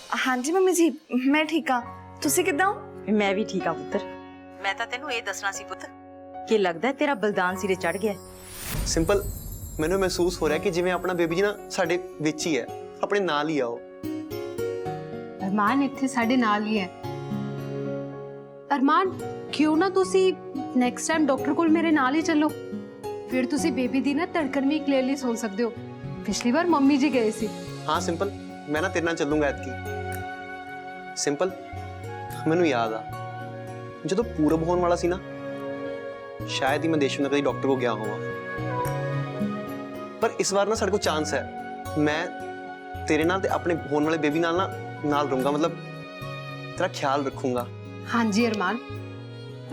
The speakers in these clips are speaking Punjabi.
हाँ जी मम्मी जी, मैं ठीक हाँ। तुसी किद्दां हो? मैं भी ठीक हाँ पुत्र। मैं तो तेनू ये दसना सी पुत्र कि लगदा है तेरा बलिदान सिरे चढ़ गया। ਸਿੰਪਲ ਮੈਨੂੰ ਮਹਿਸੂਸ ਹੋ ਰਿਹਾ ਕਿ ਜਿਵੇਂ ਆਪਣਾ ਬੇਬੀ ਜੀ ਨਾ ਸਾਡੇ ਵਿੱਚ ਹੀ ਹੈ, ਆਪਣੇ ਨਾਲ ਹੀ ਆ ਉਹ। ਅਰਮਾਨ ਇੱਥੇ ਸਾਡੇ ਨਾਲ ਹੀ ਹੈ। ਅਰਮਾਨ ਕਿਉਂ ਨਾ ਤੁਸੀਂ ਨੈਕਸਟ ਟਾਈਮ ਡਾਕਟਰ ਕੋਲ ਮੇਰੇ ਨਾਲ ਹੀ ਚੱਲੋ, ਫਿਰ ਤੁਸੀਂ ਬੇਬੀ ਦੀ ਨਾ ਧੜਕਣ ਵੀ ਕਲੀਅਰਲੀ ਸੁਣ ਸਕਦੇ ਹੋ। ਪਿਛਲੀ ਵਾਰ ਮੰਮੀ ਜੀ ਗਏ ਸੀ। ਹਾਂ ਸਿੰਪਲ, ਮੈਂ ਨਾ ਤੇਰੇ ਨਾਲ ਚੱਲੂੰਗਾ ਐਤਕੀ। ਸਿੰਪਲ ਮੈਨੂੰ ਯਾਦ ਆ ਜਦੋਂ ਪੂਰਬ ਹੋਣ ਵਾਲਾ ਸੀ ਨਾ, ਸ਼ਾਇਦ ਹੀ ਮੈਂ ਦੇਸ਼ ਨੂੰ ਕਦੀ ਡਾਕਟਰ ਕੋ ਗਿਆ ਹੋਵਾਂ, ਪਰ ਇਸ ਵਾਰ ਨਾ ਸਾਡੇ ਕੋਲ ਚਾਂਸ ਹੈ। ਮੈਂ ਤੇਰੇ ਨਾਲ ਤੇ ਆਪਣੇ ਹੋਣ ਵਾਲੇ ਬੇਬੀ ਨਾਲ ਨਾਲ ਰਹੂੰਗਾ, ਮਤਲਬ ਤੇਰਾ ਖਿਆਲ ਰੱਖੂੰਗਾ। ਹਾਂਜੀ ਅਰਮਾਨ,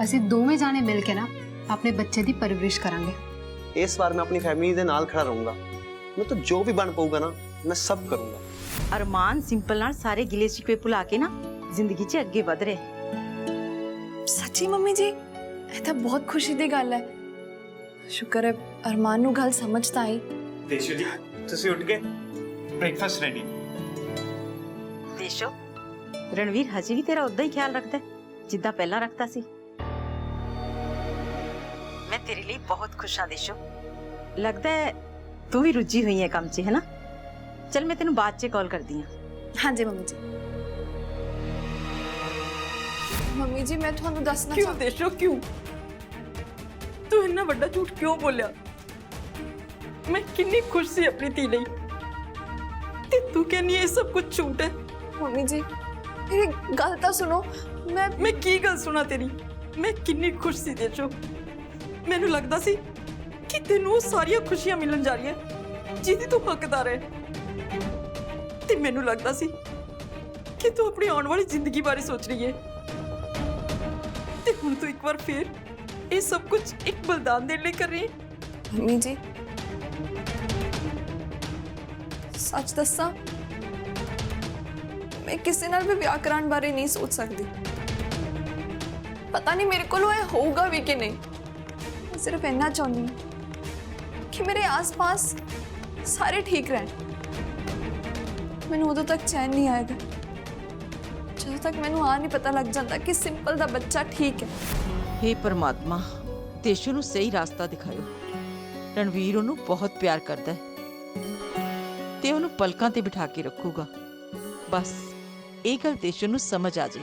ਅਸੀਂ ਦੋਵੇਂ ਜਾਣੇ ਮਿਲ ਕੇ ਨਾ ਆਪਣੇ ਬੱਚੇ ਦੀ ਪਰਵਰਿਸ਼ ਕਰਾਂਗੇ। ਇਸ ਵਾਰ ਮੈਂ ਆਪਣੀ ਫੈਮਿਲੀ ਦੇ ਨਾਲ ਖੜਾ ਰਹੂੰਗਾ। ਮੈਂ ਤਾਂ ਜੋ ਵੀ ਬਣ ਪਊਗਾ ਨਾ ਮੈਂ ਸਭ ਕਰੂੰਗਾ। अरमान सिंपल नाल सारे गिले शिकवे भुला के ना जिंदगी च अगे वध रहे। सच्ची मम्मी जी, ये तो बहुत खुशी दी गल है। शुक्र है अरमान नू गल समझ ता आई। देशो जी तुसी उठ गए, ब्रेकफास्ट रेडी। देशो रणवीर हजे भी तेरा उदा ही ख्याल रखता है जिद्दां पहला रखता सी। मैं तेरे लिए बहुत खुश हाँ देशो, लगता है तू भी रुझी हुई है काम च, है ना? चल मैं तेनू बाद च कॉल करदी हां। हाँ जी मम्मी जी। मम्मी जी मैं थानू दसना क्यों देशो क्यों तू इन्ना बड़ा झूठ क्यों बोलिया? मैं कितनी खुश सी अपनी धी लई ते तू कहनी है सब कुछ झूठ है। मम्मी जी मेरी गल तो सुनो। मैं की गल सुना तेरी? मैं कितनी खुश सी देशो। मैनू लगदा सी कि तेनू वो सारियां खुशियां मिलन जा रही है जिहदी तू हकदार है, ते मैनू लगदा सी कि तू अपनी आने वाली जिंदगी बारे सोच रही है, ते हुण तू एक बार फिर ये सब कुछ एक बलिदान देने कर रही है। मम्मी जी सच दसा, मैं किसी नाल भी ब्याह कराने बारे नहीं सोच सकती। पता नहीं मेरे को होगा भी कि नहीं। मैं सिर्फ इतना चाहती हूँ कि मेरे आसपास सारे ठीक रहें। मैंने उदों तक चैन नहीं आएगा जब तक मैंने आ नहीं पता लग जाता कि सिंपल दा बच्चा ठीक है। हे परमात्मा, देशो नू सही रास्ता दिखाओ। रणवीर ओनू बहुत प्यार करता है ते ओनू पलकां ते बिठा के रखूगा। बस ਇਹ ਗੱਲ ਦੇਸ਼ੋ ਨੂੰ ਸਮਝ ਆ ਜੇ।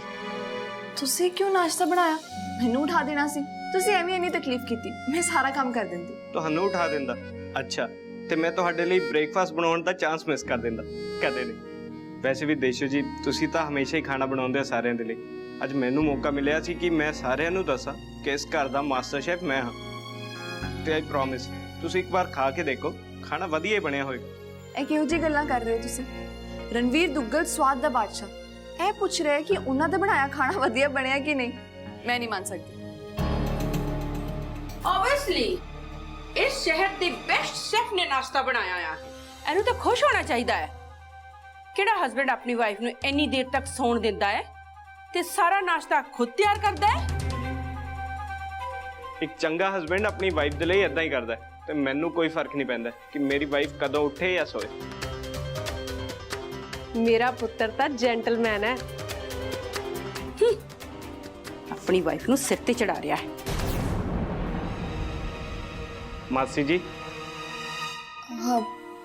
ਤੁਸੀਂ क्यों नाश्ता बनाया? मैनू उठा देना सी। ਤੁਸੀਂ ਐਵੇਂ ਨਹੀਂ ਤਕਲੀਫ ਕੀਤੀ, ਮੈਂ ਸਾਰਾ ਕੰਮ ਕਰ ਦਿੰਦੀ। ਤੁਹਾਨੂੰ ਉਠਾ ਦਿੰਦਾ। ਅੱਛਾ ਤੇ ਮੈਂ ਤੁਹਾਡੇ ਲਈ ਬ੍ਰੇਕਫਾਸਟ ਬਣਾਉਣ ਦਾ ਚਾਂਸ ਮਿਸ ਕਰ ਦਿੰਦਾ ਕਦੇ ਨਹੀਂ। ਵੈਸੇ ਵੀ ਦੇਸ਼ੋ ਜੀ ਤੁਸੀਂ ਤਾਂ ਹਮੇਸ਼ਾ ਹੀ ਖਾਣਾ ਬਣਾਉਂਦੇ ਆ ਸਾਰਿਆਂ ਦੇ ਲਈ। ਅੱਜ ਮੈਨੂੰ ਮੌਕਾ ਮਿਲਿਆ ਸੀ ਕਿ ਮੈਂ ਸਾਰਿਆਂ ਨੂੰ ਦੱਸਾਂ ਕਿ ਇਸ ਘਰ ਦਾ ਮਾਸਟਰ ਸ਼ੈਫ ਮੈਂ ਹਾਂ। ਤੇ ਆਈ ਪ੍ਰੋਮਿਸ ਤੁਸੀਂ ਇੱਕ ਵਾਰ ਖਾ ਕੇ ਦੇਖੋ, ਖਾਣਾ ਵਧੀਆ ਹੀ ਬਣਿਆ ਹੋਏਗਾ। ਇਹ ਕਿਹੋ ਜਿਹੀ ਗੱਲਾਂ ਕਰ ਰਹੇ ਹੋ ਤੁਸੀਂ? ਰਣਵੀਰ ਦੁੱਗਲ ਸਵਾਦ ਦਾ ਬਾਦਸ਼ਾਹ ਇਹ ਪੁੱਛ ਰਿਹਾ ਕਿ ਉਹਨਾਂ ਦਾ ਬਣਾਇਆ ਖਾਣਾ ਵਧੀਆ ਬਣਿਆ ਕਿ ਨਹੀਂ। ਮੈਂ ਨਹੀਂ ਮੰਨ ਸਕਦੀ। Obviously, इस शहर के बेस्ट शेफ ने नाश्ता बनाया आ। इन्हू तो खुश होना चाहिए है। किहड़ा हस्बैंड अपनी वाइफ नू इन्नी देर तक सौण दिंदा है ते सारा नाश्ता खुद तैयार करदा है। ਇੱਕ ਚੰਗਾ ਹਸਬੈਂਡ ਆਪਣੀ ਵਾਈਫ ਦੇ ਲਈ ਇਦਾਂ ਹੀ ਕਰਦਾ ਹੈ ਤੇ ਮੈਨੂੰ ਕੋਈ ਫਰਕ ਨਹੀਂ ਪੈਂਦਾ ਕਿ ਮੇਰੀ ਵਾਈਫ ਕਦੋਂ ਉੱਠੇ ਜਾਂ ਸੋਏ। ਮੇਰਾ ਪੁੱਤਰ ਤਾਂ ਜੈਂਟਲਮੈਨ ਹੈ। अपनी वाइफ नू सिर ते चढ़ा रहा है। मासी जी हाँ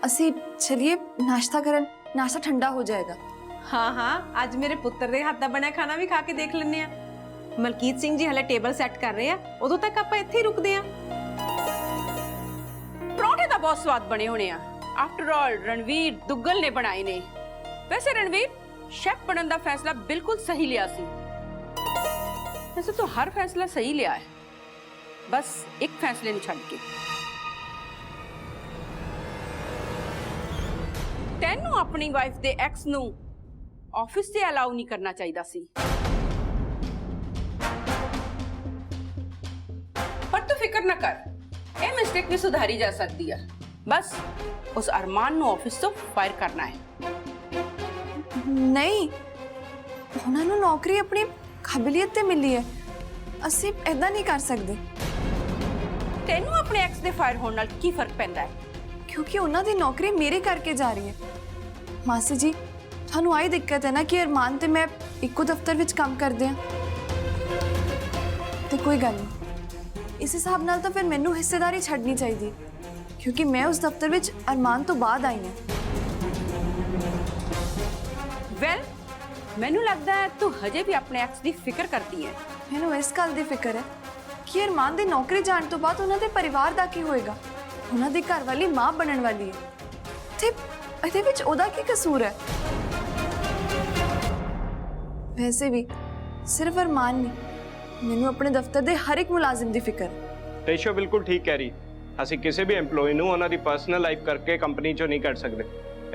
ਅਸੀਂ चलिए नाश्ता करन, नाश्ता ठंडा हो जाएगा। हाँ हाँ, आज मेरे पुत्र दे हाथ दा बना खाना भी खा के देख लेने आ। मलकीत सिंह जी हले टेबल सैट कर रहे हैं, उदों तक आप इत्थे ही रुकदे आ। परौंठे तो बहुत स्वाद बने होने आ। आफ्टर ऑल रणवीर दुग्गल ने बनाए ने। वैसे रणवीर शेफ बनने का फैसला बिल्कुल सही लिया सी। वैसे तो हर फैसला सही लिया है, बस एक फैसले नूं छड्ड के। तैनू अपनी वाइफ दे एक्स नूं ऑफिस से अलाउ नहीं करना चाहिए सी। पर तू फिक्र ना कर, ये मिस्टेक भी सुधारी जा सकती है। बस उस अरमान नूं ऑफिस तो फायर करना है। नहीं, ਉਹਨਾਂ ਨੂੰ ਨੌਕਰੀ ਆਪਣੀ ਕਾਬਲੀਅਤ ਤੇ ਮਿਲੀ ਹੈ। ਅਸੀਂ ਐਦਾਂ ਨਹੀਂ ਕਰ ਸਕਦੇ। ਤੈਨੂੰ ਆਪਣੇ ਐਕਸ ਦੇ ਫਾਇਰ ਹੋਣ ਨਾਲ ਕੀ ਫਰਕ ਪੈਂਦਾ ਹੈ? क्योंकि उन्हों की नौकरी मेरे करके जा रही है। मासी जी ਤੁਹਾਨੂੰ ਆਈ ਦਿੱਕਤ ਹੈ ਨਾ ਕਿ ਅਰਮਾਨ ਤੇ ਮੈਂ ਇੱਕੋ ਦਫ਼ਤਰ ਵਿੱਚ ਕੰਮ ਕਰਦੇ ਹਾਂ। ਤੇ ਕੋਈ ਗੱਲ ਨਹੀਂ, ਇਸ ਹਿਸਾਬ ਨਾਲ ਤਾਂ ਫਿਰ ਮੈਨੂੰ ਹਿੱਸੇਦਾਰੀ ਛੱਡਣੀ ਚਾਹੀਦੀ, ਕਿਉਂਕਿ ਮੈਂ ਉਸ ਦਫ਼ਤਰ ਵਿੱਚ ਅਰਮਾਨ ਤੋਂ ਬਾਅਦ ਆਈ ਹਾਂ। ਵੈਲ ਮੈਨੂੰ ਲੱਗਦਾ ਹੈ ਤੂੰ ਹਜੇ ਵੀ ਆਪਣੇ ਐਕਸ ਦੀ ਫਿਕਰ ਕਰਦੀ ਹੈ। ਮੈਨੂੰ ਇਸ ਗੱਲ ਦੀ ਫਿਕਰ ਹੈ ਕਿ ਅਰਮਾਨ ਦੀ ਨੌਕਰੀ ਜਾਣ ਤੋਂ ਬਾਅਦ ਉਹਨਾਂ ਦੇ ਪਰਿਵਾਰ ਦਾ ਕੀ ਹੋਏਗਾ। ਉਹਨਾਂ ਦੀ ਘਰ ਵਾਲੀ ਮਾਂ ਬਣਨ ਵਾਲੀ ਹੈ ਤੇ ਇਹਦੇ ਵਿੱਚ ਉਹਦਾ ਕੀ ਕਸੂਰ ਹੈ। ਵੈਸੇ ਵੀ ਸਿਰਫ ਅਰਮਾਨ ਨਹੀਂ, ਮੈਨੂੰ ਆਪਣੇ ਦਫ਼ਤਰ ਦੇ ਹਰ ਇੱਕ ਮੁਲਾਜ਼ਮ ਦੀ ਫਿਕਰ ਹੈ। ਤੇਸ਼ੋ ਬਿਲਕੁਲ ਠੀਕ ਕਹਿ ਰਹੀ। ਅਸੀਂ ਕਿਸੇ ਵੀ EMPLOYE ਨੂੰ ਉਹਨਾਂ ਦੀ ਪਰਸਨਲ ਲਾਈਫ ਕਰਕੇ ਕੰਪਨੀ ਚੋਂ ਨਹੀਂ ਕੱਢ ਸਕਦੇ।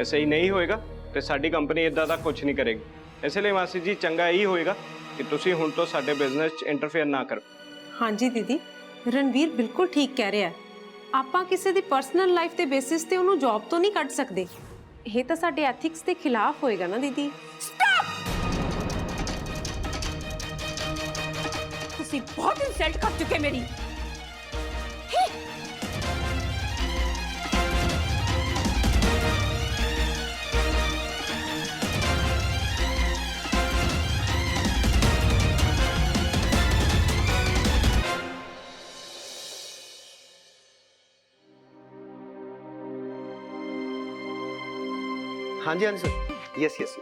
ਐਸੇ ਹੀ ਨਹੀਂ ਹੋਏਗਾ ਤੇ ਸਾਡੀ ਕੰਪਨੀ ਇਦਾਂ ਦਾ ਕੁਝ ਨਹੀਂ ਕਰੇਗੀ। ਇਸ ਲਈ ਮਾਸੀ ਜੀ ਚੰਗਾ ਇਹੀ ਹੋਏਗਾ ਕਿ ਤੁਸੀਂ ਹੁਣ ਤੋਂ ਸਾਡੇ ਬਿਜ਼ਨਸ 'ਚ ਇੰਟਰਫੇਅਰ ਨਾ ਕਰੋ। ਹਾਂਜੀ ਦੀਦੀ, ਰਣਵੀਰ ਬਿਲਕੁਲ ਠੀਕ ਕਹਿ ਰਿਹਾ ਹੈ। ਆਪਾਂ ਕਿਸੇ ਦੀ ਪਰਸਨਲ ਲਾਈਫ ਦੇ ਬੇਸਿਸ ਤੇ ਉਹਨੂੰ ਜੌਬ ਤੋਂ ਨਹੀਂ ਕੱਢ ਸਕਦੇ। ਇਹ ਤਾਂ ਸਾਡੇ ਐਥਿਕਸ ਦੇ ਖਿਲਾਫ ਹੋਏਗਾ ਨਾ ਦੀਦੀ। ਤੁਸੀਂ ਬਹੁਤ ਇਨਸਲਟ ਕਰ ਚੁੱਕੇ ਮੇਰੀ। हाँ जी सर, यस यस।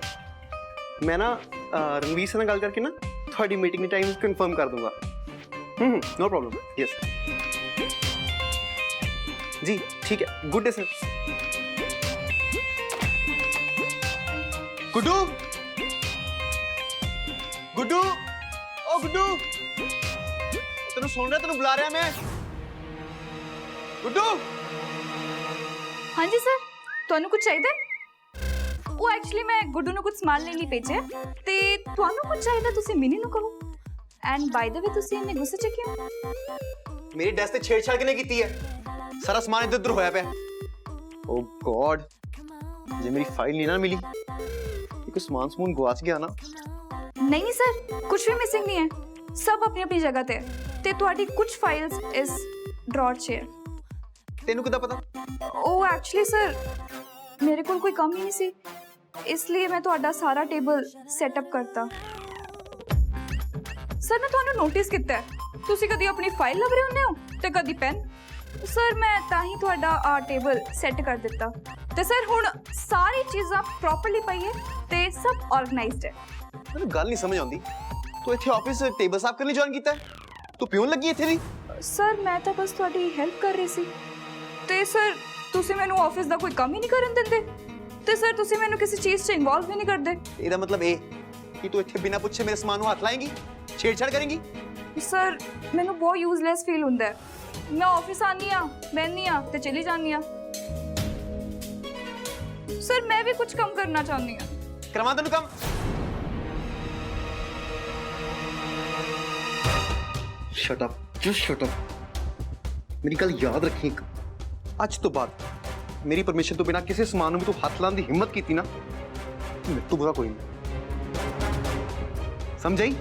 मैं ना रणवीर से गल करके ना थोड़ी मीटिंग टाइम कंफर्म कर दूंगा। नो प्रॉब्लम, यस जी, ठीक है। Good day sir. Guddu, Guddu, ओ गुड्डू, तेन सुन रहा, तेन बुला रहा मैं। गुड्डू। हाँ जी सर, ਤੁਹਾਨੂੰ ਕੁਝ ਚਾਹੀਦਾ? ਉਹ ਐਕਚੁਅਲੀ ਮੈਂ ਗੁੱਡੂ ਨੂੰ ਕੁਝ ਸਮਾਨ ਲੈਣ ਲਈ ਭੇਜਿਆ ਤੇ ਤੁਹਾਨੂੰ ਕੁਝ ਚਾਹੀਦਾ ਤੁਸੀਂ ਮਿਨੀ ਨੂੰ ਕਹੋ। ਐਂਡ ਬਾਈ ਦ ਵੇ ਤੁਸੀਂ ਇੰਨੇ ਗੁੱਸੇ 'ਚ ਕਿਉਂ? मेरी डेस्क ते छेड़छाड़ किने कीती है? सारा सामान इधर उधर होया पे। ओ गॉड, जे मेरी फाइल नहीं ना मिली, ये कोई सामान गवाच गया ना। ਨਹੀਂ ਨਹੀਂ ਸਰ, ਕੁਝ ਵੀ ਮਿਸਿੰਗ ਨਹੀਂ ਹੈ। ਸਭ ਆਪਣੀ ਆਪਣੀ ਜਗ੍ਹਾ ਤੇ ਹੈ ਤੇ ਤੁਹਾਡੀ ਕੁਝ ਫਾਈਲਸ ਇਸ ਡਰਾਅਰ 'ਚ ਹੈ। तेनू किदा पता? ਉਹ ਐਕਚੁਅਲੀ ਸਰ ਮੇਰੇ ਕੋਲ ਕੋਈ ਕੰਮ ਹੀ ਨਹੀਂ ਸੀ, ਇਸ ਲਈ ਮੈਂ ਤੁਹਾਡਾ ਸਾਰਾ ਟੇਬਲ ਸੈਟਅਪ ਕਰਤਾ। ਸਰ ਮੈਂ ਤੁਹਾਨੂੰ ਨੋਟਿਸ ਕੀਤਾ ਹੈ, ਤੁਸੀਂ ਕਦੀ ਆਪਣੀ ਫਾਈਲ ਲੱਭ ਰਹੇ ਹੁੰਦੇ ਹੋ ਤੇ ਕਦੀ ਪੈਨ। ਸਰ ਮੈਂ ਤਾਂ ਹੀ ਤੁਹਾਡਾ ਆ ਟੇਬਲ ਸੈੱਟ ਕਰ ਦਿੱਤਾ ਤੇ ਸਰ ਹੁਣ ਸਾਰੀ ਚੀਜ਼ਾਂ ਪ੍ਰੋਪਰਲੀ ਪਈ ਹੈ ਤੇ ਸਭ ਆਰਗੇਨਾਈਜ਼ਡ ਹੈ। ਮੈਨੂੰ ਗੱਲ ਨਹੀਂ ਸਮਝ ਆਉਂਦੀ, ਤੂੰ ਇੱਥੇ ਆਫਿਸ ਟੇਬਲ ਸਾਫ਼ ਕਰਨੀ ਜੁਆਇਨ ਕੀਤਾ ਹੈ? ਤੂੰ ਪਿਉਣ ਲੱਗੀ ਇੱਥੇ ਦੀ? ਸਰ ਮੈਂ ਤਾਂ ਬਸ ਤੁਹਾਡੀ ਹੈਲਪ ਕਰ ਰਹੀ ਸੀ ਤੇ ਸਰ ਤੁਸੀਂ ਮੈਨੂੰ ਆਫਿਸ ਦਾ ਕੋਈ ਕੰਮ ਹੀ ਨਹੀਂ ਕਰਨ ਦਿੰਦੇ ਤੇ ਸਰ ਤੁਸੀਂ ਮੈਨੂੰ ਕਿਸੇ ਚੀਜ਼ 'ਚ ਇਨਵੋਲਵ ਵੀ ਨਹੀਂ ਕਰਦੇ। ਇਹਦਾ ਮਤਲਬ ਇਹ ਕਿ ਤੂੰ ਇੱਥੇ ਬਿਨਾਂ ਪੁੱਛੇ ਮੇਰੇ ਸਮਾਨ ਨੂੰ ਹੱਥ ਲਾਏਂਗੀ, ਛੇੜਛਾੜ ਕਰੇਂਗੀ? ਸਰ ਮੈਨੂੰ ਬਹੁਤ ਯੂਜ਼ਲੈਸ ਫੀਲ ਹੁੰਦਾ ਹੈ। ਮੈਂ ਆਫਿਸ ਆਨੀ ਆ, ਬਹਿਨੀ ਆ ਤੇ ਚਲੀ ਜਾਂਦੀ ਆ। ਸਰ ਮੈਂ ਵੀ ਕੁਝ ਕੰਮ ਕਰਨਾ ਚਾਹੁੰਦੀ ਆ। ਕਰਵਾ ਤੈਨੂੰ ਕੰਮ। Shut up, just shut up. ਮੇਰੀ ਗੱਲ ਯਾਦ ਰੱਖੀ, ਇੱਕ ਅੱਜ ਤੋਂ ਬਾਅਦ ਮੇਰੀ ਪਰਮਿਸ਼ਨ ਤੋਂ ਬਿਨਾਂ ਕਿਸੇ ਸਮਾਨ ਨੂੰ ਵੀ ਤੂੰ ਹੱਥ ਲਾਉਣ ਦੀ ਹਿੰਮਤ ਕੀਤੀ ਨਾ, ਮੇਰੇ ਤੋਂ ਬੁਰਾ ਕੋਈ ਨਹੀਂ। ਸਮਝ ਆਈ?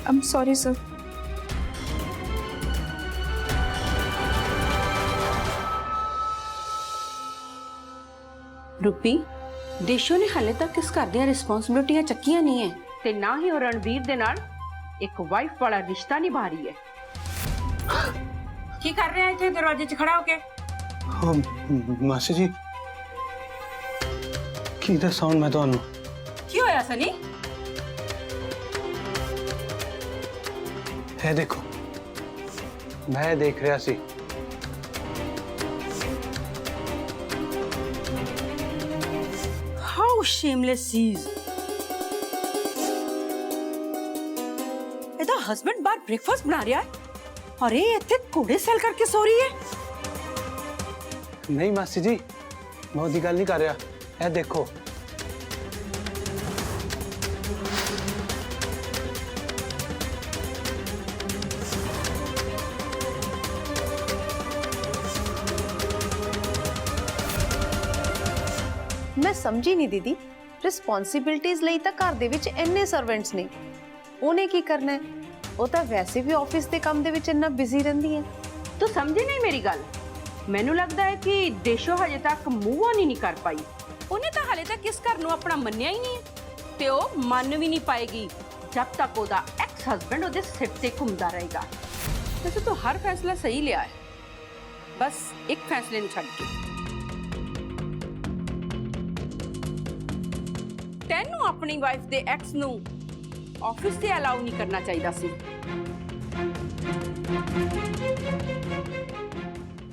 I'm sorry sir। ਰੂਪੀ, ਦੇਸ਼ੋ ਨੇ ਹਾਲੇ ਤੱਕ ਇਸ ਘਰ ਦੀਆਂ ਰਿਸਪੌਂਸਿਬਿਲਟੀਆਂ ਚੱਕੀਆਂ ਨਹੀਂ ਹੈ ਤੇ ਨਾ ਹੀ ਉਹ ਰਣਵੀਰ ਦੇ ਨਾਲ ਇੱਕ ਵਾਈਫ ਵਾਲਾ ਰਿਸ਼ਤਾ ਨਿਭਾ ਰਹੀ ਹੈ। ਕੀ ਕਰ ਰਿਹਾ ਇੱਥੇ ਦਰਵਾਜ਼ੇ 'ਚ ਖੜਾ ਹੋ ਕੇ? ਮਾਸੀ ਜੀ ਕੀ ਦੱਸਾਂ ਹੁਣ ਮੈਂ ਤੁਹਾਨੂੰ? ਕੀ ਹੋਇਆ ਸਨੀ? ਇਹ ਦੇਖੋ, ਮੈਂ ਦੇਖ ਰਿਹਾ ਸੀ ਹਾਊ ਸ਼ੇਮਲੈਸ ਚੀਜ਼। ਇਹਦਾ ਹਸਬੰਡ ਬਾਹਰ ਬ੍ਰੇਕਫਾਸਟ ਬਣਾ ਰਿਹਾ ਹੈ ਔਰ ਇਹ ਇੱਥੇ ਘੋੜੇ ਸੈਲ ਕਰਕੇ ਸੋ ਰਹੀ ਹੈ। ਨਹੀਂ ਮਾਸੀ ਜੀ, ਮੈਂ ਉਹਦੀ ਗੱਲ ਨਹੀਂ ਕਰ ਰਿਹਾ। ਇਹ ਦੇਖੋ, ਮੈਂ ਸਮਝੀ ਨਹੀਂ ਦੀਦੀ, ਰਿਸਪੌਂਸਿਬਿਲਟੀਜ਼ ਲਈ ਤਾਂ ਘਰ ਦੇ ਵਿੱਚ ਇੰਨੇ ਸਰਵੈਂਟਸ ਨੇ, ਉਹਨੇ ਕੀ ਕਰਨਾ ਹੈ? ਉਹ ਤਾਂ ਵੈਸੇ ਵੀ ਆਫਿਸ ਦੇ ਕੰਮ ਦੇ ਵਿੱਚ ਇੰਨਾ ਬਿਜ਼ੀ ਰਹਿੰਦੀ ਹੈ। ਤੂੰ ਸਮਝੀ ਨਹੀਂ ਮੇਰੀ ਗੱਲ? ਮੈਨੂੰ ਲੱਗਦਾ ਹੈ ਕਿ ਦੇਸ਼ੋ ਹਜੇ ਤੱਕ ਮੂਵ ਔਨ ਹੀ ਨਹੀਂ ਕਰ ਪਾਈ। ਉਹਨੇ ਤਾਂ ਹਲੇ ਤੱਕ ਇਸ ਘਰ ਨੂੰ ਆਪਣਾ ਮੰਨਿਆ ਹੀ ਨਹੀਂ ਹੈ ਤੇ ਉਹ ਮੰਨ ਵੀ ਨਹੀਂ ਪਾਏਗੀ ਜਦ ਤੱਕ ਉਹਦਾ ਐਕਸ ਹਸਬੈਂਡ ਉਹਦੇ ਸਿਰ ਤੇ ਘੁੰਮਦਾ ਰਹੇਗਾ। ਵੈਸੇ ਤੂੰ ਹਰ ਫੈਸਲਾ ਸਹੀ ਲਿਆ ਹੈ, ਬਸ ਇੱਕ ਫੈਸਲੇ ਨੂੰ ਛੱਡ ਕੇ। ਤੈਨੂੰ ਆਪਣੀ ਵਾਈਫ ਦੇ ਐਕਸ ਨੂੰ ਆਫਿਸ ਤੇ ਅਲਾਉ ਨਹੀਂ ਕਰਨਾ ਚਾਹੀਦਾ ਸੀ,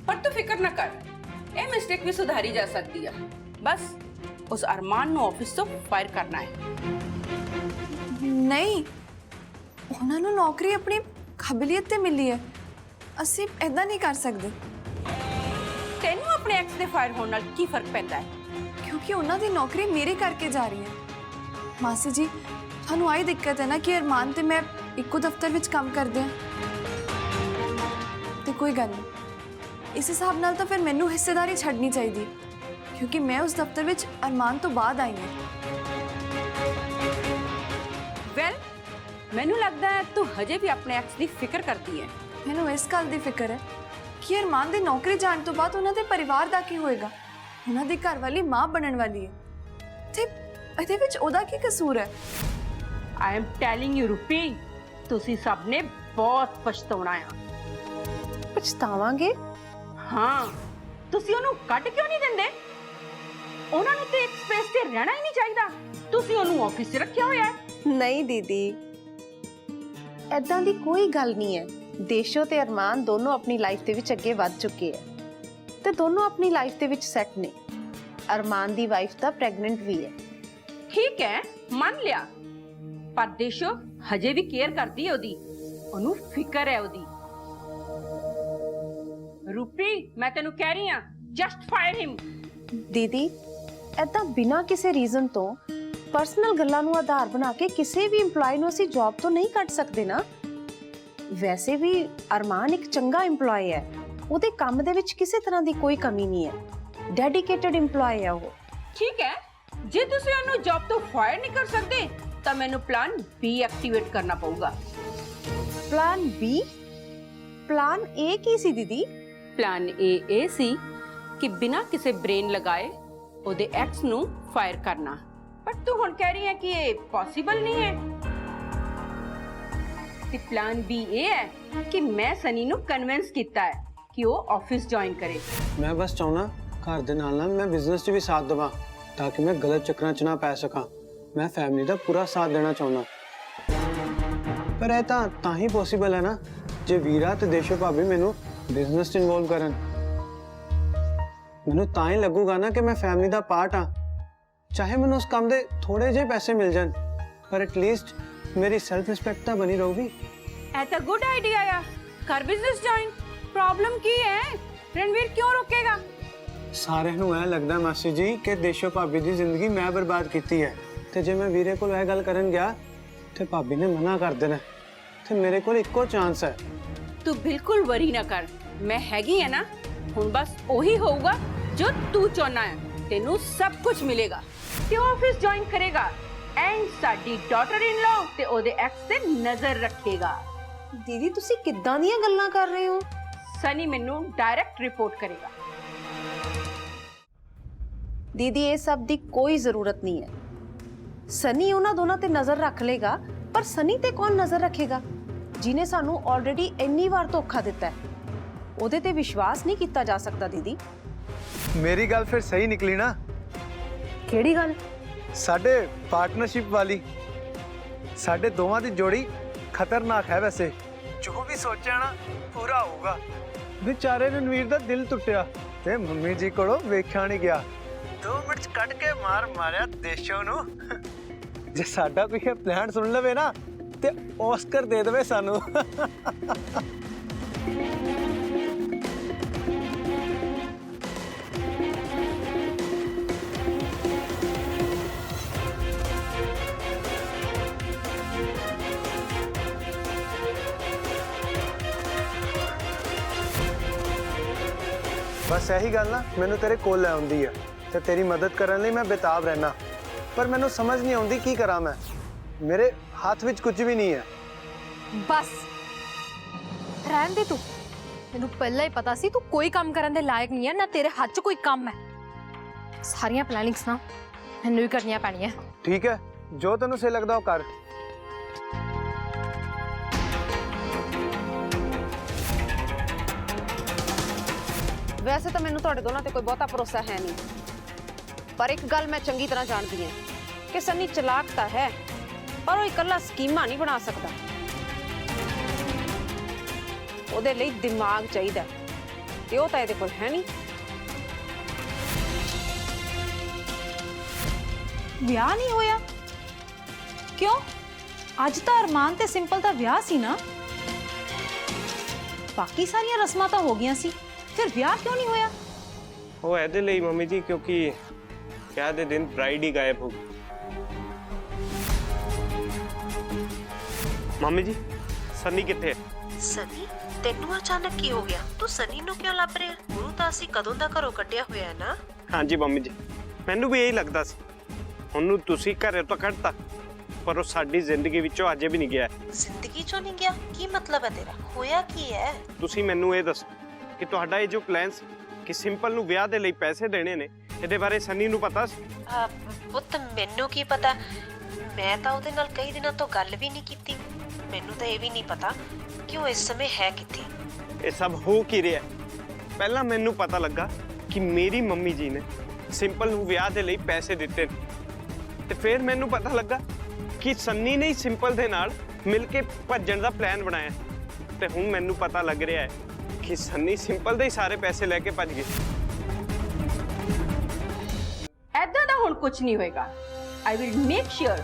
ਪਰ ਤੂੰ ਫਿਕਰ ਨਾ ਕਰ, ਇਹ ਮਿਸਟੇਕ ਵੀ ਸੁਧਾਰੀ ਜਾ ਸਕਦੀ ਹੈ। ਬਸ ਉਸ ਅਰਮਾਨ ਨੂੰ ਆਫਿਸ ਤੋਂ ਫਾਇਰ ਕਰਨਾ ਹੈ। ਨਹੀਂ, ਉਹਨਾਂ ਨੂੰ ਨੌਕਰੀ ਆਪਣੀ ਕਾਬਲੀਅਤ ਤੇ ਮਿਲੀ ਹੈ, ਅਸੀਂ ਇਦਾਂ ਨਹੀਂ ਕਰ ਸਕਦੇ। ਤੈਨੂੰ ਆਪਣੇ ਐਕਸ ਦੇ ਫਾਇਰ ਹੋਣ ਨਾਲ ਕੀ ਫਰਕ ਪੈਂਦਾ ਹੈ? ਕਿਉਂਕਿ ਉਹਨਾਂ ਦੀ ਨੌਕਰੀ ਮੇਰੇ ਕਰਕੇ ਜਾ ਰਹੀ ਹੈ। ਮਾਸੀ ਜੀ, ਤੁਹਾਨੂੰ ਆਈ ਦਿੱਕਤ ਹੈ ਨਾ ਕਿ ਅਰਮਾਨ ਤੇ ਮੈਂ ਇੱਕੋ ਦਫ਼ਤਰ ਵਿੱਚ ਕੰਮ ਕਰਦੇ ਹਾਂ, ਤੇ ਕੋਈ ਗੱਲ ਨਹੀਂ, ਇਸ ਹਿਸਾਬ ਨਾਲ ਤਾਂ ਫਿਰ ਮੈਨੂੰ ਹਿੱਸੇਦਾਰੀ ਛੱਡਣੀ ਚਾਹੀਦੀ, ਕਿਉਂਕਿ ਮੈਂ ਉਸ ਦਫ਼ਤਰ ਵਿੱਚ ਅਰਮਾਨ ਤੋਂ ਬਾਅਦ ਆਈ ਹਾਂ। ਵੈਲ, ਮੈਨੂੰ ਲੱਗਦਾ ਹੈ ਤੂੰ ਹਜੇ ਵੀ ਆਪਣੇ ਐਕਸ ਦੀ ਫਿਕਰ ਕਰਦੀ ਹੈ। ਮੈਨੂੰ ਇਸ ਗੱਲ ਦੀ ਫਿਕਰ ਹੈ ਕਿ ਅਰਮਾਨ ਦੀ ਨੌਕਰੀ ਜਾਣ ਤੋਂ ਬਾਅਦ ਉਹਨਾਂ ਦੇ ਪਰਿਵਾਰ ਦਾ ਕੀ ਹੋਏਗਾ। ਉਹਨਾਂ ਦੀ ਘਰ ਵਾਲੀ ਮਾਂ ਬਣਨ ਵਾਲੀ ਹੈ, ਤੇ ਇਹਦੇ ਵਿੱਚ ਉਹਦਾ ਕੀ ਕਸੂਰ ਹੈ? ਆਈ ਐਮ ਟੈਲਿੰਗ ਯੂ ਰੂਪੀ, ਤੁਸੀਂ ਸਭ ਨੇ ਬਹੁਤ ਪਛਤਾਉਣਾ ਆ। ਪਛਤਾਵਾਂਗੇ? ਹਾਂ, ਤੁਸੀਂ ਉਹਨੂੰ ਕੱਢ ਕਿਉਂ ਨਹੀਂ ਦਿੰਦੇ? ਉਹਨਾਂ ਨੂੰ ਤੇ ਇੱਕ ਸਪੇਸ ਤੇ ਰਹਿਣਾ ਹੀ ਨਹੀਂ ਚਾਹੀਦਾ, ਤੁਸੀਂ ਉਹਨੂੰ ਆਫਿਸ 'ਚ ਰੱਖਿਆ ਹੋਇਆ ਹੈ। ਨਹੀਂ ਦੀਦੀ, ਐਦਾਂ ਦੀ ਕੋਈ ਗੱਲ ਨਹੀਂ ਹੈ। ਦੇਸ਼ੋ ਤੇ ਅਰਮਾਨ ਦੋਨੋਂ ਆਪਣੀ ਲਾਈਫ ਦੇ ਵਿੱਚ ਅੱਗੇ ਵੱਧ ਚੁੱਕੇ ਹੈ ਤੇ ਦੋਨੋਂ ਆਪਣੀ ਲਾਈਫ ਦੇ ਵਿੱਚ ਸੈੱਟ ਨੇ। ਅਰਮਾਨ ਦੀ ਵਾਈਫ ਤਾਂ ਪ੍ਰੈਗਨੈਂਟ ਵੀ ਹੈ। ਠੀਕ ਹੈ, ਮੰਨ ਲਿਆ, ਪਰ ਦੇਸ਼ੋ ਹਜੇ ਵੀ ਕੇਅਰ ਕਰਦੀ ਹੈ ਉਹਦੀ, ਉਹਨੂੰ ਫਿਕਰ ਹੈ ਉਹਦੀ। ਰੂਪੀ, ਮੈਂ ਤੈਨੂੰ ਕਹਿ ਰਹੀ ਹਾਂ, ਜਸਟ ਫਾਇਰ ਹਿਮ। ਦੀਦੀ, ਐਦਾਂ ਬਿਨਾਂ ਕਿਸੇ ਰੀਜ਼ਨ ਤੋਂ ਪਰਸਨਲ ਗੱਲਾਂ ਨੂੰ ਆਧਾਰ ਬਣਾ ਕੇ ਕਿਸੇ ਵੀ EMPLOYE ਨੂੰ ਅਸੀਂ ਜੌਬ ਤੋਂ ਨਹੀਂ ਕੱਢ ਸਕਦੇ ਨਾ। ਵੈਸੇ ਵੀ ਅਰਮਾਨ ਇੱਕ ਚੰਗਾ EMPLOYE ਹੈ, ਉਹਦੇ ਕੰਮ ਦੇ ਵਿੱਚ ਕਿਸੇ ਤਰ੍ਹਾਂ ਦੀ ਕੋਈ ਕਮੀ ਨਹੀਂ ਹੈ। ਡੈਡੀਕੇਟਡ EMPLOYE ਹੈ ਉਹ। ਠੀਕ ਹੈ, ਜੇ ਤੁਸੀਂ ਉਹਨੂੰ ਜੌਬ ਤੋਂ ਫਾਇਰ ਨਹੀਂ ਕਰ ਸਕਦੇ ਤਾਂ ਮੈਨੂੰ ਪਲਾਨ B ਐਕਟੀਵੇਟ ਕਰਨਾ ਪਊਗਾ। Plan B? ਪਲਾਨ A ਕੀ ਸੀ ਦੀਦੀ? ਪਲਾਨ A ਇਹ ਸੀ ਕਿ ਬਿਨਾਂ ਕਿਸੇ ਬ੍ਰੇਨ ਲਗਾਏ ਉਹਦੇ ਐਕਸ ਨੂੰ ਫਾਇਰ ਕਰਨਾ, ਪਰ ਤੂੰ ਹੁਣ ਕਹਿ ਰਹੀ ਹੈ ਕਿ ਇਹ ਪੋਸੀਬਲ ਨਹੀਂ ਹੈ। ਤੇ ਪਲਾਨ B ਇਹ ਹੈ ਕਿ ਮੈਂ ਸਨੀ ਨੂੰ ਕਨਵਿੰਸ ਕੀਤਾ ਹੈ ਕਿ ਉਹ ਆਫਿਸ ਜੁਆਇਨ ਕਰੇ। ਮੈਂ ਬਸ ਚਾਹੁੰਦਾ ਘਰ ਦੇ ਨਾਲ ਨਾਲ ਮੈਂ ਬਿਜ਼ਨਸ 'ਚ ਵੀ ਸਾਥ ਦੇਵਾਂ ਤਾਂ ਕਿ ਮੈਂ ਗਲਤ ਚੱਕਰਾਂ 'ਚ ਨਾ ਪੈ ਸਕਾਂ। ਮੈਂ ਫੈਮਿਲੀ ਦਾ ਪੂਰਾ ਸਾਥ ਦੇਣਾ ਚਾਹੁੰਦਾ, ਪਰ ਇਹ ਤਾਂ ਹੀ ਪੋਸੀਬਲ ਹੈ ਨਾ ਜੇ ਵੀਰਾ ਤੇ ਦੇਸ਼ੋ ਭਾਬੀ ਮੈਨੂੰ ਬਿਜ਼ਨਸ 'ਚ ਇਨਵੋਲਵ ਕਰਨ। ਮੈਨੂੰ ਤਾਂ ਹੀ ਲੱਗੂਗਾ ਨਾ ਕਿ ਮੈਂ ਫੈਮਿਲੀ ਦਾ ਪਾਰਟ ਹਾਂ, ਚਾਹੇ ਮੈਨੂੰ ਉਸ ਕੰਮ ਦੇ ਥੋੜੇ ਜਿਹੇ ਪੈਸੇ ਮਿਲ ਜਾਣ, ਪਰ ਐਟਲੀਸਟ ਮੇਰੀ ਸੈਲਫ ਰਿਸਪੈਕਟ ਤਾਂ ਬਣੀ ਰਹੂਗੀ। ਇਹ ਤਾਂ ਗੁੱਡ ਆਈਡੀਆ ਆ, ਕਰ ਬਿਜ਼ਨਸ ਜੁਆਇਨ। ਪ੍ਰੋਬਲਮ ਕੀ ਹੈ? ਰਣਵੀਰ ਕਿਉਂ ਰੁਕੇਗਾ? ਸਾਰਿਆਂ ਨੂੰ ਇਹ ਲੱਗਦਾ ਮਾਸੀ ਜੀ ਕਿ ਦੇਸ਼ੋ ਭਾਬੀ ਦੀ ਜ਼ਿੰਦਗੀ ਮੈਂ ਬਰਬਾਦ ਕੀਤੀ ਹੈ, ਤੇ ਜੇ ਮੈਂ ਵੀਰੇ ਕੋਲ ਇਹ ਗੱਲ ਕਰਨ ਗਿਆ ਤੇ ਭਾਬੀ ਨੇ ਮਨਾ ਕਰ ਦੇਣਾ, ਤੇ ਮੇਰੇ ਕੋਲ ਇੱਕੋ ਚਾਂਸ ਹੈ। ਤੂੰ ਬਿਲਕੁਲ ਵਰੀ ਨਾ ਕਰ, ਮੈਂ ਹੈਗੀ ਆ ਨਾ। ਹੁਣ ਬਸ ਉਹੀ ਹੋਊਗਾ ਜੋ ਤੂੰ ਚਾਹਨਾ ਹੈ, ਤੈਨੂੰ ਸਭ ਕੁਝ ਮਿਲੇਗਾ ਤੇ ਆਫਿਸ ਜੁਆਇਨ ਕਰੇਗਾ ਐਂਡ ਸਾਡੀ ਡਾਟਰ ਇਨ ਲॉ ਤੇ ਉਹਦੇ ਐਕਸ ਤੇ ਨਜ਼ਰ ਰੱਖੇਗਾ। ਦੀਦੀ, ਤੁਸੀਂ ਕਿੱਦਾਂ ਦੀਆਂ ਗੱਲਾਂ ਕਰ ਰਹੇ ਹੋ? ਸਨੀ ਮੈਨੂੰ ਡਾਇਰੈਕਟ ਰਿਪੋਰਟ ਕਰੇਗਾ। ਦੀਦੀ, ਇਹ ਸਭ ਦੀ ਕੋਈ ਜ਼ਰੂਰਤ ਨਹੀਂ ਹੈ। ਸਨੀ ਉਹਨਾਂ ਦੋਨਾਂ ਤੇ ਨਜ਼ਰ ਰੱਖ ਲੇਗਾ, ਪਰ ਸਨੀ ਤੇ ਕੌਣ ਨਜ਼ਰ ਰੱਖੇਗਾ ਜਿਹਨੇ ਸਾਨੂੰ ਆਲਰੇਡੀ ਇੰਨੀ ਵਾਰ ਧੋਖਾ ਦਿੱਤਾ ਹੈ? ਉਹਦੇ ਤੇ ਵਿਸ਼ਵਾਸ ਨਹੀਂ ਕੀਤਾ ਜਾ ਸਕਦਾ ਦੀਦੀ। ਮੇਰੀ ਗੱਲ ਫਿਰ ਸਹੀ ਨਿਕਲੀ ਨਾ? ਕਿਹੜੀ ਗੱਲ? ਸਾਡੇ ਪਾਰਟਨਰਸ਼ਿਪ ਵਾਲੀ। ਸਾਡੇ ਦੋਵਾਂ ਦੀ ਜੋੜੀ ਖਤਰਨਾਕ ਹੈ ਵੈਸੇ। ਜੋ ਵੀ ਸੋਚਿਆ ਨਾ ਪੂਰਾ ਹੋਊਗਾ। ਵਿਚਾਰੇ ਰਣਵੀਰ ਦਾ ਦਿਲ ਟੁੱਟਿਆ ਤੇ ਮੰਮੀ ਜੀ ਕੋਲੋਂ ਵੇਖਿਆ ਨਹੀਂ ਗਿਆ। 2 ਮਿੰਟ 'ਚ ਕੱਢ ਕੇ ਮਾਰਿਆ ਦੇਸ਼ੋ ਨੂੰ। ਜੇ ਸਾਡਾ ਕੋਈ ਇਹ ਪਲਾਨ ਸੁਣ ਲਵੇ ਨਾ ਤੇ ਆਸਕਰ ਦੇ ਦੇਵੇ ਸਾਨੂੰ। ਬਸ ਇਹੀ ਗੱਲ ਨਾ ਮੈਨੂੰ ਤੇਰੇ ਕੋਲ ਲੈ ਆਉਂਦੀ ਹੈ ਤੇ ਤੇਰੀ ਮਦਦ ਕਰਨ ਲਈ ਮੈਂ ਬੇਤਾਬ ਰਹਿਣਾ, ਪਰ ਮੈਨੂੰ ਸਮਝ ਨਹੀਂ ਆਉਂਦੀ ਕੀ ਕਰਾਂ ਮੈਂ। ਮੇਰੇ ਹੱਥ ਵਿੱਚ ਕੁਝ ਵੀ ਨਹੀਂ ਹੈ। ਬਸ ਰਹਿਣ ਦੇ ਤੂੰ। ਮੈਨੂੰ ਪਹਿਲਾਂ ਹੀ ਪਤਾ ਸੀ ਤੂੰ ਕੋਈ ਕੰਮ ਕਰਨ ਦੇ ਲਾਇਕ ਨਹੀਂ ਹੈ, ਨਾ ਤੇਰੇ ਹੱਥ 'ਚ ਕੋਈ ਕੰਮ ਹੈ। ਸਾਰੀਆਂ ਪਲੈਨਿੰਗਸ ਨਾ ਮੈਨੂੰ ਹੀ ਕਰਨੀਆਂ ਪੈਣੀਆਂ। ਠੀਕ ਹੈ, ਜੋ ਤੈਨੂੰ ਸਹੀ ਲੱਗਦਾ ਉਹ ਕਰ। ਵੈਸੇ ਤਾਂ ਮੈਨੂੰ ਤੁਹਾਡੇ ਦੋਨਾਂ ਤੇ ਕੋਈ ਬਹੁਤਾ ਭਰੋਸਾ ਹੈ ਨਹੀਂ, ਪਰ ਇੱਕ ਗੱਲ ਮੈਂ ਚੰਗੀ ਤਰ੍ਹਾਂ ਜਾਣਦੀ ਹਾਂ ਕਿ ਸਨੀ ਚਲਾਕ ਤਾਂ ਹੈ, ਪਰ ਉਹ ਇਕੱਲਾ ਸਕੀਮਾਂ ਨਹੀਂ ਬਣਾ ਸਕਦਾ। ਉਹਦੇ ਲਈ ਦਿਮਾਗ ਚਾਹੀਦਾ, ਤੇ ਉਹ ਤਾਂ ਇਹਦੇ ਕੋਲ ਹੈ ਨਹੀਂ। ਵਿਆਹ ਨਹੀਂ ਹੋਇਆ ਕਿਉਂ? ਅੱਜ ਤਾਂ ਅਰਮਾਨ ਤੇ ਸਿੰਪਲ ਦਾ ਵਿਆਹ ਸੀ ਨਾ, ਬਾਕੀ ਸਾਰੀਆਂ ਰਸਮਾਂ ਤਾਂ ਹੋ ਗਈਆਂ ਸੀ, ਫਿਰ ਵਿਆਹ ਕਿਉਂ ਨਹੀਂ ਹੋਇਆ? ਉਹ ਇਹਦੇ ਲਈ ਮੰਮੀ ਜੀ ਕਿਉਂਕਿ ਵਿਆਹ ਦੇ ਦਿਨ ਬ੍ਰਾਈਡ ਹੀ ਗਾਇਬ ਹੋ ਗਈ। ਮੰਮੀ ਜੀ ਸਨੀ ਕਿੱਥੇ ਹੈ? ਸਨੀ ਤੈਨੂੰ ਅਚਾਨਕ ਕੀ ਹੋ ਗਿਆ? ਤੂੰ ਸਨੀ ਨੂੰ ਕਿਉਂ ਲੱਭ ਰਿਹਾ? ਉਹਨੂੰ ਤਾਂ ਅਸੀਂ ਕਦੋਂ ਦਾ ਘਰੋਂ ਕੱਢਿਆ ਹੋਇਆ ਹੈ ਨਾ। ਹਾਂਜੀ ਮੰਮੀ ਜੀ, ਮੈਨੂੰ ਵੀ ਇਹੀ ਲੱਗਦਾ ਸੀ। ਉਹਨੂੰ ਤੁਸੀਂ ਘਰੇ ਤੋਂ ਕੱਢਤਾ, ਪਰ ਉਹ ਸਾਡੀ ਜ਼ਿੰਦਗੀ ਵਿੱਚੋਂ ਅਜੇ ਵੀ ਨਹੀਂ ਗਿਆ। ਜ਼ਿੰਦਗੀ ਚੋਂ ਨਹੀਂ ਗਿਆ? ਕੀ ਮਤਲਬ ਹੈ ਤੇਰਾ? ਹੋਇਆ ਕੀ ਹੈ? ਤੁਸੀਂ ਮੈਨੂੰ ਇਹ ਦੱਸੋ ਕਿ ਤੁਹਾਡਾ ਇਹ ਜੋ ਪਲਾਨ ਸੀ ਕਿ ਸਿੰਪਲ ਨੂੰ ਵਿਆਹ ਦੇ ਲਈ ਪੈਸੇ ਦੇਣੇ ਨੇ, ਇਹਦੇ ਬਾਰੇ ਸਨੀ ਨੂੰ ਪਤਾ ਸੀ? ਪੁੱਤ ਮੈਨੂੰ ਕੀ ਪਤਾ, ਮੈਂ ਤਾਂ ਉਹਦੇ ਨਾਲ ਕਈ ਦਿਨਾਂ ਤੋਂ ਗੱਲ ਵੀ ਨਹੀਂ ਕੀਤੀ। ਮੈਨੂੰ ਤਾਂ ਇਹ ਵੀ ਨਹੀਂ ਪਤਾ ਕਿ ਉਹ ਇਸ ਸਮੇਂ ਹੈ ਕਿੱਥੇ। ਇਹ ਸਭ ਹੋ ਕੀ ਰਿਹਾ? ਪਹਿਲਾਂ ਮੈਨੂੰ ਪਤਾ ਲੱਗਾ ਕਿ ਮੇਰੀ ਮੰਮੀ ਜੀ ਨੇ ਸਿੰਪਲ ਨੂੰ ਵਿਆਹ ਦੇ ਲਈ ਪੈਸੇ ਦਿੱਤੇ, ਤੇ ਫਿਰ ਮੈਨੂੰ ਪਤਾ ਲੱਗਾ ਕਿ ਸਨੀ ਨੇ ਸਿੰਪਲ ਦੇ ਨਾਲ ਮਿਲ ਕੇ ਭੱਜਣ ਦਾ ਪਲਾਨ ਬਣਾਇਆ, ਤੇ ਹੁਣ ਮੈਨੂੰ ਪਤਾ ਲੱਗ ਰਿਹਾ ਹੈ ਕਿ ਸਨੀ ਸਿੰਪਲ ਦੇ ਹੀ ਸਾਰੇ ਪੈਸੇ ਲੈ ਕੇ ਭੱਜ ਗਏ। ਐਦਾਂ ਦਾ ਹੁਣ ਕੁਝ ਨਹੀਂ ਹੋਏਗਾ। ਆਈ ਵਿਲ ਮੇਕ ਸ਼ੋਰ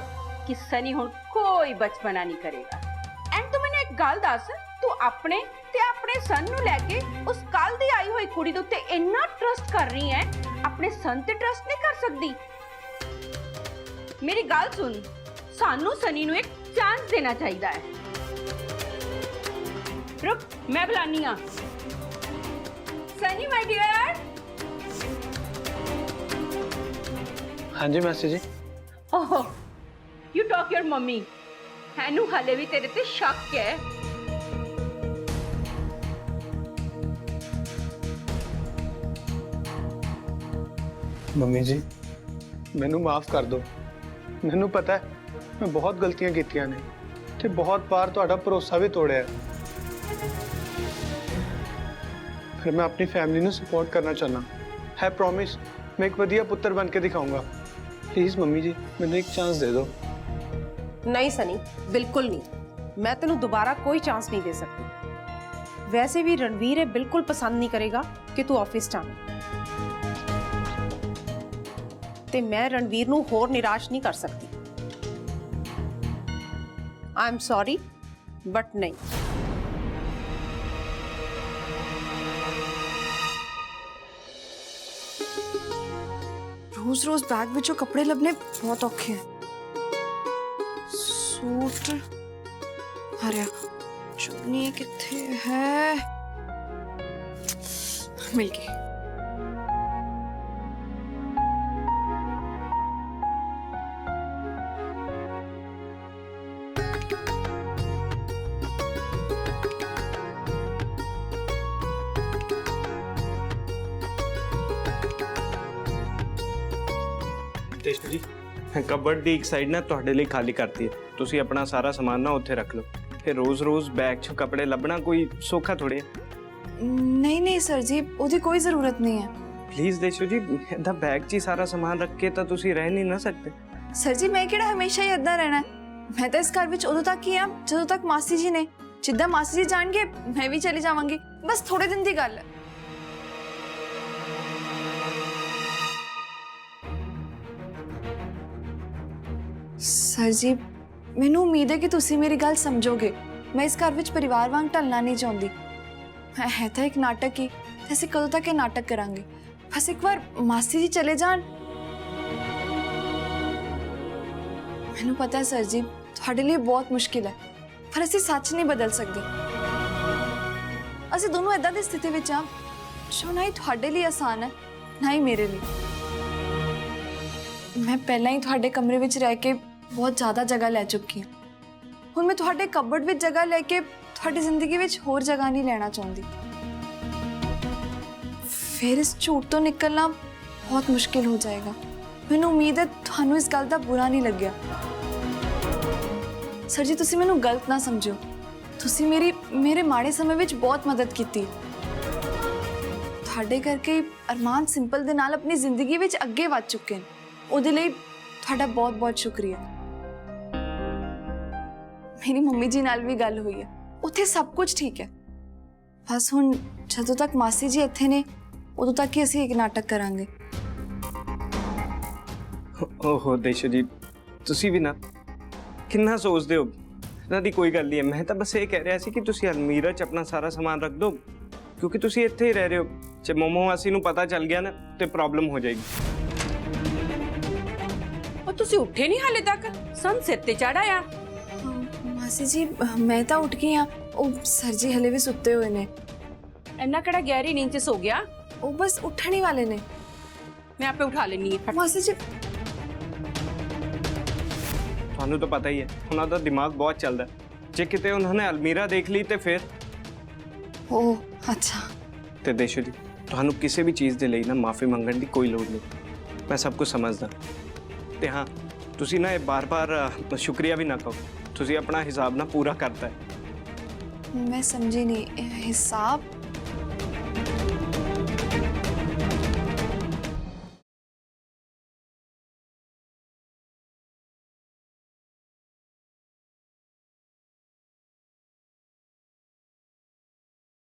ਕਿ ਸਨੀ ਹੁਣ ਕੋਈ ਬਚਪਨਾ ਨਹੀਂ ਕਰੇਗਾ। ਐਂਡ ਤੂੰ ਮੈਨੂੰ ਇੱਕ ਗੱਲ ਦੱਸ, ਤੂੰ ਆਪਣੇ ਤੇ ਆਪਣੇ ਸਨ ਨੂੰ ਲੈ ਕੇ ਉਸ ਕੱਲ ਦੀ ਆਈ ਹੋਈ ਕੁੜੀ ਦੇ ਉੱਤੇ ਇੰਨਾ ਟਰਸਟ ਕਰ ਰਹੀ ਹੈ, ਆਪਣੇ ਸਨ ਤੇ ਟਰਸਟ ਨਹੀਂ ਕਰ ਸਕਦੀ? ਮੇਰੀ ਗੱਲ ਸੁਣ, ਸਾਨੂੰ ਸਨੀ ਨੂੰ ਇੱਕ ਚਾਂਸ ਦੇਣਾ ਚਾਹੀਦਾ ਹੈ। रुक मैं बुलानी हाँ। Sunny my dear. हाँ जी मासी जी। Oh you talk your mummy. हैनू हाले भी तेरे ते शक है। मम्मी जी मैनू माफ कर दो। मैनू पता है मैं बहुत गलतियां कीतियां ने ते बहुत बार तुहाडा भरोसा भी तोड़िया है। फिर मैं अपनी फैमिली नू सपोर्ट करना चाहना है। प्रॉमिस मैं एक वधिया पुत्र बन के दिखाऊंगा। प्लीज मम्मी जी मैनू एक चांस दे दो। नहीं सनी, बिल्कुल नहीं। मैं तेनू दोबारा कोई चांस नहीं दे सकती। वैसे भी रणवीर बिल्कुल पसंद नहीं करेगा कि तू ऑफिस जा, ते मैं रणवीर नू होर निराश नहीं कर सकती। आई एम सॉरी बट नहीं। रोज रोज बैग विचों कपड़े लभने बहुत औखे हैं। सूट अरे चुन्नी किथे है? मिल गई। ਦੇਸ਼ੂ ਜੀ ਕਬਰਡ ਦੀ ਇੱਕ ਸਾਈਡ ਨਾ ਤੁਹਾਡੇ ਲਈ ਖਾਲੀ ਕਰਤੀ ਹੈ। ਤੁਸੀਂ ਆਪਣਾ ਸਾਰਾ ਸਮਾਨ ਨਾ ਉੱਥੇ ਰੱਖ ਲਓ। ਫਿਰ ਰੋਜ਼-ਰੋਜ਼ ਬੈਗ 'ਚ ਕੱਪੜੇ ਲੱਭਣਾ ਕੋਈ ਸੌਖਾ ਥੋੜੇ ਹੈ। नहीं नहीं सर जी ਉਹਦੀ ਕੋਈ ਜ਼ਰੂਰਤ ਨਹੀਂ ਹੈ। ਪਲੀਜ਼ ਦੇਸ਼ੂ ਜੀ ਇਹਦਾ ਬੈਗ 'ਚ ਹੀ ਸਾਰਾ ਸਮਾਨ ਰੱਖ ਕੇ ਤਾਂ ਤੁਸੀਂ ਰਹਿ ਨਹੀਂ ਨਾ ਸਕਦੇ। ਸਰ ਜੀ ਮੈਂ ਕਿਹੜਾ ਹਮੇਸ਼ਾ ਹੀ ਇੱਦਾਂ ਰਹਿਣਾ? ਮੈਂ ਤਾਂ ਇਸ ਘਰ ਵਿੱਚ ਉਦੋਂ ਤੱਕ ਹੀ ਆ ਜਦੋਂ ਤੱਕ ਮਾਸੀ ਜੀ ਨੇ। ਜਿੱਦਾਂ ਮਾਸੀ ਜੀ ਜਾਣਗੇ ਮੈਂ ਵੀ ਚਲੀ ਜਾਵਾਂਗੀ। ਬਸ ਥੋੜੇ ਦਿਨ ਦੀ ਗੱਲ ਹੈ। सर जी मैनू उम्मीद है कि तुसी मेरी गल समझोगे। मैं इस घर विच परिवार वांग ढलना नहीं चाहती। है तो एक नाटक ही, असीं कदों तक ये नाटक करांगे? बस एक बार मासी जी चले जान। मैनू पता है सर जी तुहाडे लिए बहुत मुश्किल है, पर असीं सच नहीं बदल सकते। असीं दोनों इदां दी स्थिति विच आ जो ना ही तुहाडे लिए आसान है ना ही मेरे लिए। मैं पहला ही तुहाडे कमरे विच रह के बहुत ज़्यादा जगह लै चुकी हूँ। हुण मैं तुहाडे कबड़ विच जगह लैके तुहाडी जिंदगी विच होर जगह नहीं लेना चाहती। फिर इस झूठ तो निकलना बहुत मुश्किल हो जाएगा। ਮੈਨੂੰ ਉਮੀਦ ਹੈ ਤੁਹਾਨੂੰ ਇਸ ਗੱਲ ਦਾ ਬੁਰਾ ਨਹੀਂ ਲੱਗਿਆ। ਸਰ ਜੀ ਤੁਸੀਂ ਮੈਨੂੰ ਗਲਤ ਨਾ ਸਮਝਿਓ, ਤੁਸੀਂ ਮੇਰੇ ਮਾੜੇ ਸਮੇਂ ਵਿੱਚ ਬਹੁਤ ਮਦਦ ਕੀਤੀ। ਤੁਹਾਡੇ ਕਰਕੇ ਅਰਮਾਨ ਸਿੰਪਲ ਦੇ ਨਾਲ ਆਪਣੀ ਜ਼ਿੰਦਗੀ ਵਿੱਚ ਅੱਗੇ ਵਧ ਚੁੱਕੇ ਨੇ। ਉਹਦੇ ਲਈ ਤੁਹਾਡਾ ਬਹੁਤ-ਬਹੁਤ ਸ਼ੁਕਰੀਆ। ਮੇਰੀ ਮੰਮੀ ਜੀ ਨਾਲ ਵੀ ਗੱਲ ਹੋਈ ਹੈ, ਉੱਥੇ ਸਭ ਕੁਝ ਠੀਕ ਹੈ। ਬਸ ਹੁਣ ਜਦੋਂ ਤੱਕ ਮਾਸੀ ਜੀ ਇੱਥੇ ਨੇ ਉਦੋਂ ਤੱਕ ਹੀ ਅਸੀਂ ਇੱਕ ਨਾਟਕ ਕਰਾਂਗੇ। ਓਹੋ ਦੇਸ਼ੋ ਜੀ, ਤੁਸੀਂ ਵੀ ਨਾ ਕਿੰਨਾ ਸੋਚਦੇ ਹੋ। ਇਹਨਾਂ ਦੀ ਕੋਈ ਗੱਲ ਨਹੀਂ ਹੈ। ਮੈਂ ਤਾਂ ਬਸ ਇਹ ਕਹਿ ਰਿਹਾ ਸੀ ਕਿ ਤੁਸੀਂ ਅਲਮੀਰਾ 'ਚ ਆਪਣਾ ਸਾਰਾ ਸਮਾਨ ਰੱਖ ਦਿਓ, ਕਿਉਂਕਿ ਤੁਸੀਂ ਇੱਥੇ ਹੀ ਰਹਿ ਰਹੇ ਹੋ। ਜੇ ਮੋਮੋ ਮਾਸੀ ਨੂੰ ਪਤਾ ਚੱਲ ਗਿਆ ਨਾ ਤੇ ਪ੍ਰੋਬਲਮ ਹੋ ਜਾਏਗੀ। ਉਹ ਤੁਸੀਂ ਉੱਠੇ ਨਹੀਂ ਹਾਲੇ ਤੱਕ? ਸਨ ਸਿਰ ਤੇ ਚੜਾਇਆ। ਮਾਸੀ ਜੀ ਮੈਂ ਤਾਂ ਉੱਠ ਗਈ ਹਾਂ, ਉਹ ਸਰ ਜੀ ਹਲੇ ਵੀ ਸੁੱਤੇ ਹੋਏ ਨੇ। ਇੰਨਾ ਕਿਹੜਾ ਗਹਿਰੀ ਨੀਂਦ 'ਚ ਸੋ ਗਿਆ? ਉਹ ਬਸ ਉੱਠਣ ਹੀ ਵਾਲੇ ਨੇ। ਮੈਂ ਆਪੇ ਉਠਾ ਲੈਣੀ ਹੈ। ਮਾਸੀ ਜੀ ਤੁਹਾਨੂੰ ਤਾਂ ਪਤਾ ਹੀ ਹੈ ਉਹਨਾਂ ਦਾ ਦਿਮਾਗ ਬਹੁਤ ਚੱਲਦਾ। ਜੇ ਕਿਤੇ ਉਹਨਾਂ ਨੇ ਅਲਮੀਰਾ ਦੇਖ ਲਈ ਤੇ ਫਿਰ। ਉਹ ਅੱਛਾ। ਤੇ ਦੇਸ਼ੋ ਜੀ, ਤੁਹਾਨੂੰ ਕਿਸੇ ਵੀ ਚੀਜ਼ ਦੇ ਲਈ ਨਾ ਮਾਫੀ ਮੰਗਣ ਦੀ ਕੋਈ ਲੋੜ ਨਹੀਂ। ਮੈਂ ਸਭ ਕੁਝ ਸਮਝਦਾ। ਤੇ ਹਾਂ, ਤੁਸੀਂ ਨਾ ਇਹ ਬਾਰ-ਬਾਰ ਸ਼ੁਕਰੀਆ ਵੀ ਨਾ ਕਹੋ। ਤੁਸੀਂ ਆਪਣਾ ਹਿਸਾਬ ਨਾ ਪੂਰਾ ਕਰਤਾ ਹੈ। ਮੈਂ ਸਮਝੀ ਨਹੀਂ। ਹਿਸਾਬ